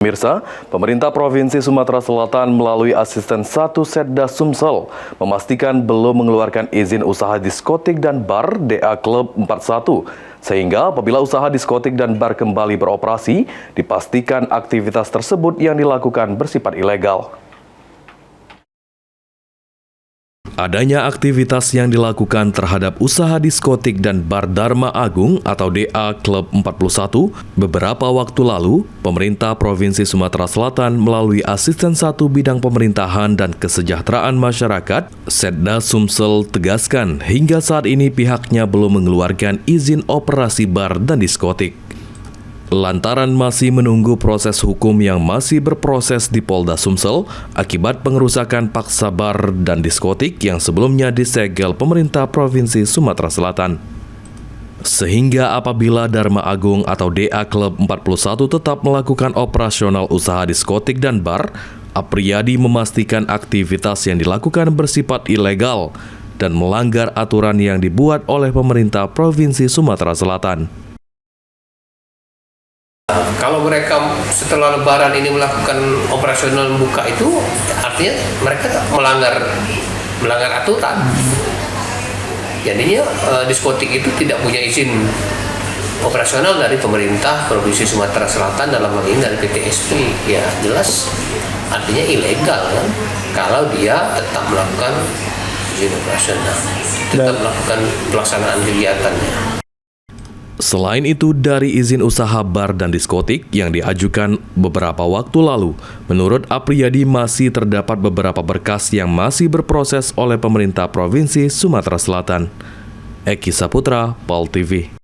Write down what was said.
Pemirsa, pemerintah Provinsi Sumatera Selatan melalui Asisten 1 Setda Sumsel memastikan belum mengeluarkan izin usaha diskotik dan bar DA Klub 41. Sehingga apabila usaha diskotik dan bar kembali beroperasi, dipastikan aktivitas tersebut yang dilakukan bersifat ilegal. Adanya aktivitas yang dilakukan terhadap usaha diskotik dan bar Dharma Agung atau DA Klub 41, beberapa waktu lalu, pemerintah Provinsi Sumatera Selatan melalui Asisten 1 Bidang Pemerintahan dan Kesejahteraan Masyarakat, Setda Sumsel tegaskan hingga saat ini pihaknya belum mengeluarkan izin operasi bar dan diskotik. Lantaran masih menunggu proses hukum yang masih berproses di Polda Sumsel akibat pengerusakan paksa bar dan diskotik yang sebelumnya disegel pemerintah Provinsi Sumatera Selatan. Sehingga apabila Dharma Agung atau DA Klub 41 tetap melakukan operasional usaha diskotik dan bar, Apriyadi memastikan aktivitas yang dilakukan bersifat ilegal dan melanggar aturan yang dibuat oleh pemerintah Provinsi Sumatera Selatan. Kalau mereka setelah Lebaran ini melakukan operasional buka itu, artinya mereka melanggar aturan. Jadinya diskotik itu tidak punya izin operasional dari pemerintah Provinsi Sumatera Selatan, dalam hal ini dari PTSP. Ya jelas artinya ilegal kan, kalau dia tetap melakukan izin operasional, tetap melakukan pelaksanaan kegiatannya. Selain itu, dari izin usaha bar dan diskotik yang diajukan beberapa waktu lalu, menurut Apriyadi masih terdapat beberapa berkas yang masih berproses oleh pemerintah Provinsi Sumatera Selatan. Eki Saputra, PAL TV.